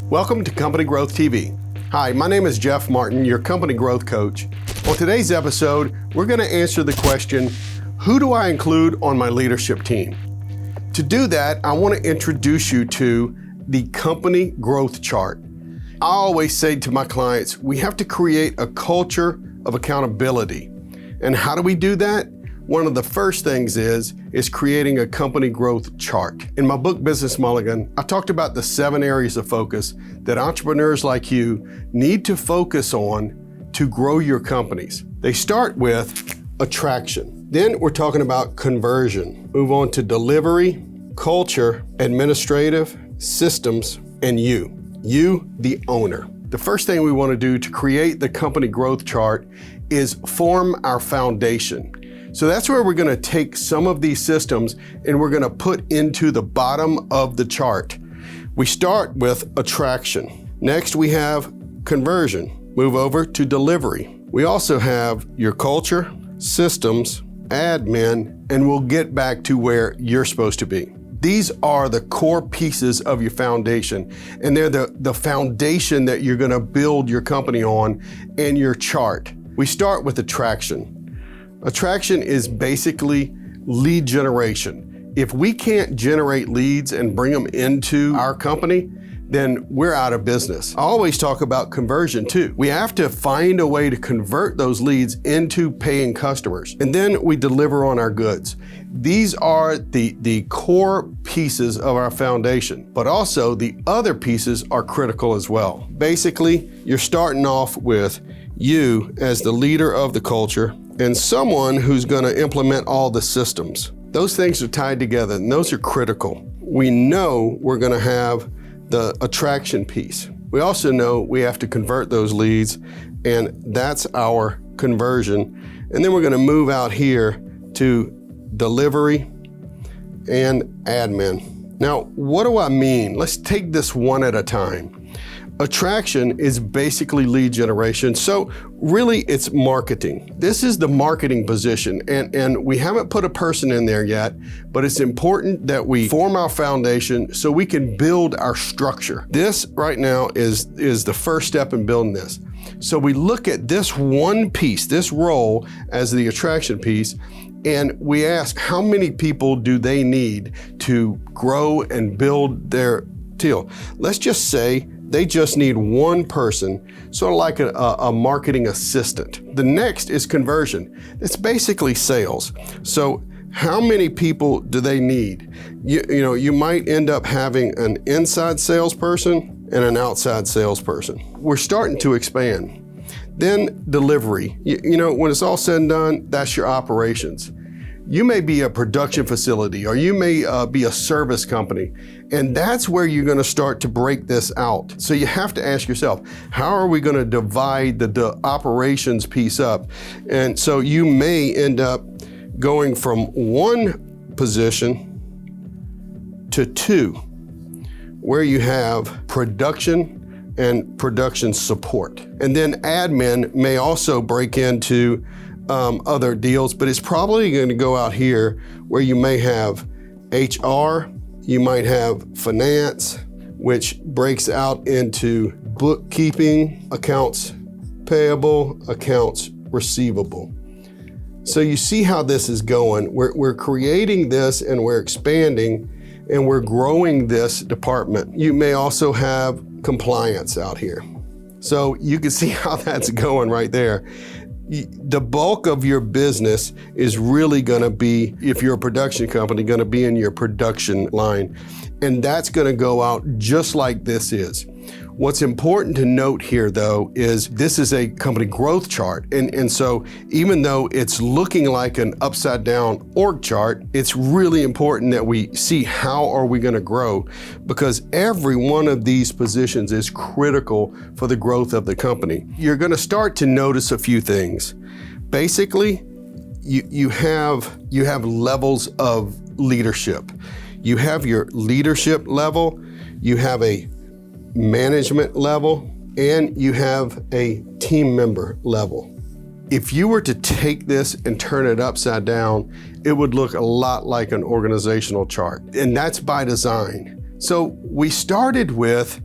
Welcome to Company Growth TV. Hi, my name is Jeff Martin, your company growth coach. On today's episode, we're going to answer the question, who do I include on my leadership team? To do that, I want to introduce you to the company growth chart. I always say to my clients, we have to create a culture of accountability. And how do we do that? One of the first things is creating a company growth chart. In my book, Business Mulligan, I talked about the 7 areas of focus that entrepreneurs like you need to focus on to grow your companies. They start with attraction. Then we're talking about conversion. Move on to delivery, culture, administrative, systems, and you, the owner. The first thing we want to do to create the company growth chart is form our foundation. So that's where we're going to take some of these systems and we're going to put into the bottom of the chart. We start with attraction. Next, we have conversion. Move over to delivery. We also have your culture, systems, admin, and we'll get back to where you're supposed to be. These are the core pieces of your foundation, and they're the foundation that you're going to build your company on in your chart. We start with attraction. Attraction is basically lead generation. If we can't generate leads and bring them into our company, then we're out of business. I always talk about conversion too. We have to find a way to convert those leads into paying customers. And then we deliver on our goods. These are the core pieces of our foundation, but also the other pieces are critical as well. Basically, you're starting off with you as the leader of the culture and someone who's going to implement all the systems. Those things are tied together and those are critical. We know we're going to have the attraction piece. We also know we have to convert those leads, and that's our conversion. And then we're going to move out here to delivery and admin. Now, what do I mean? Let's take this one at a time. Attraction is basically lead generation. So really it's marketing. This is the marketing position, and we haven't put a person in there yet, but it's important that we form our foundation so we can build our structure. This right now is the first step in building this. So we look at this one piece, this role as the attraction piece, and we ask how many people do they need to grow and build their deal. Let's just say they just need one person, sort of like a marketing assistant. The next is conversion. It's basically sales. So how many people do they need? You might end up having an inside salesperson and an outside salesperson. We're starting to expand. Then delivery. When it's all said and done, that's your operations. You may be a production facility or you may be a service company, and that's where you're going to start to break this out. So you have to ask yourself, how are we going to divide the operations piece up? And so you may end up going from one position to 2, where you have production and production support. And then admin may also break into other deals, but it's probably going to go out here where you may have HR, you might have finance, which breaks out into bookkeeping, accounts payable, accounts receivable. So you see how this is going. We're creating this and we're expanding and we're growing this department. You may also have compliance out here. So you can see how that's going right there. The bulk of your business is really going to be, if you're a production company, going to be in your production line. And that's going to go out just like this is. What's important to note here, though, is this is a company growth chart. And so even though it's looking like an upside down org chart, it's really important that we see how are we going to grow, because every one of these positions is critical for the growth of the company. You're going to start to notice a few things. Basically, you have levels of leadership. You have your leadership level, you have a management level, and you have a team member level. If you were to take this and turn it upside down, it would look a lot like an organizational chart, and that's by design. So we started with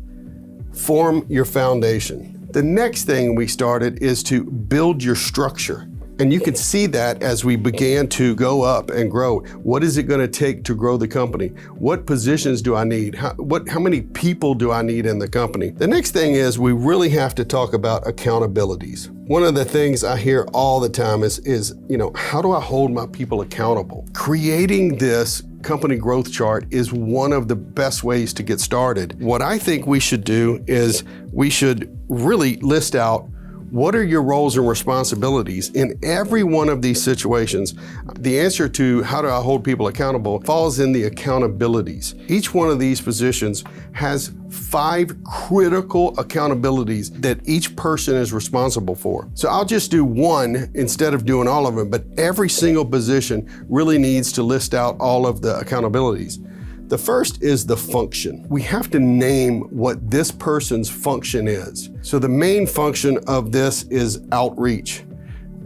form your foundation. The next thing we started is to build your structure. And you can see that as we began to go up and grow. What is it going to take to grow the company? What positions do I need? How many people do I need in the company? The next thing is we really have to talk about accountabilities. One of the things I hear all the time is how do I hold my people accountable? Creating this company growth chart is one of the best ways to get started. What I think we should do is we should really list out what are your roles and responsibilities in every one of these situations. The answer to how do I hold people accountable falls in the accountabilities. Each one of these positions has 5 critical accountabilities that each person is responsible for. So I'll just do one instead of doing all of them, but every single position really needs to list out all of the accountabilities. The first is the function. We have to name what this person's function is. So the main function of this is outreach.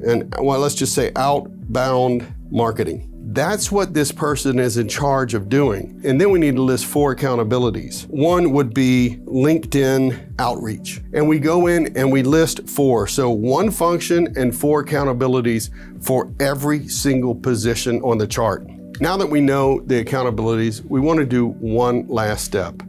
And let's just say outbound marketing. That's what this person is in charge of doing. And then we need to list 4 accountabilities. One would be LinkedIn outreach. And we go in and we list 4. So 1 function and 4 accountabilities for every single position on the chart. Now that we know the accountabilities, we want to do one last step.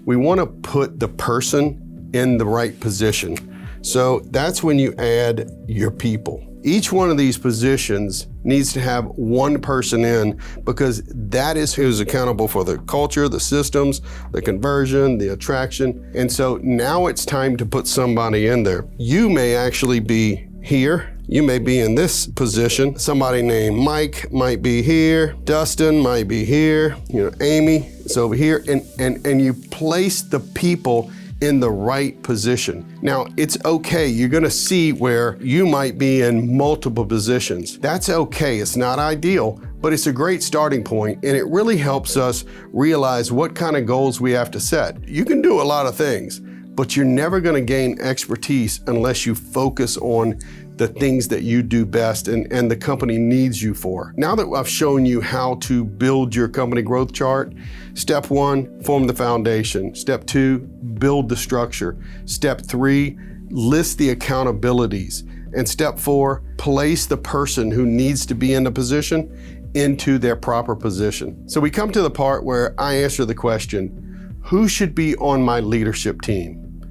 We want to put the person in the right position. So that's when you add your people. Each one of these positions needs to have one person in because that is who's accountable for the culture, the systems, the conversion, the attraction. And so now it's time to put somebody in there. You may actually be here. You may be in this position. Somebody named Mike might be here. Dustin might be here. Amy is over here. And you place the people in the right position. Now, it's okay. You're gonna see where you might be in multiple positions. That's okay. It's not ideal, but it's a great starting point, and it really helps us realize what kind of goals we have to set. You can do a lot of things, but you're never gonna gain expertise unless you focus on the things that you do best and the company needs you for. Now that I've shown you how to build your company growth chart, step 1, form the foundation. Step 2, build the structure. Step 3, list the accountabilities. And step 4, place the person who needs to be in the position into their proper position. So we come to the part where I answer the question, who should be on my leadership team?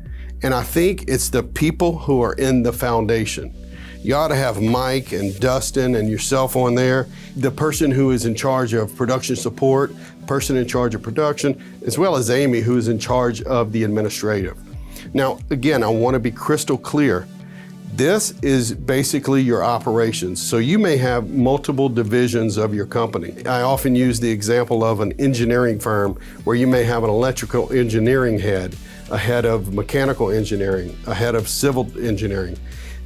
And I think it's the people who are in the foundation. You ought to have Mike and Dustin and yourself on there, the person who is in charge of production support, person in charge of production, as well as Amy, who is in charge of the administrative. Now, again, I want to be crystal clear. This is basically your operations. So you may have multiple divisions of your company. I often use the example of an engineering firm where you may have an electrical engineering head, a head of mechanical engineering, a head of civil engineering.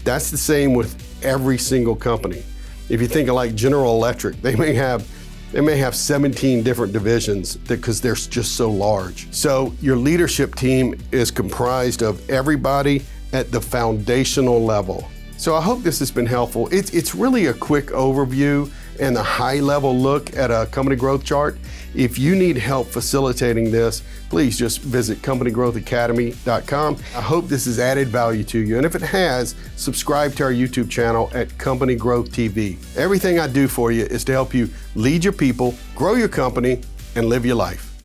That's the same with every single company. If you think of like General Electric, they may have 17 different divisions because they're just so large. So your leadership team is comprised of everybody at the foundational level. So I hope this has been helpful. It's really a quick overview and a high-level look at a company growth chart. If you need help facilitating this, please just visit companygrowthacademy.com. I hope this has added value to you, and if it has, subscribe to our YouTube channel at Company Growth TV. Everything I do for you is to help you lead your people, grow your company, and live your life.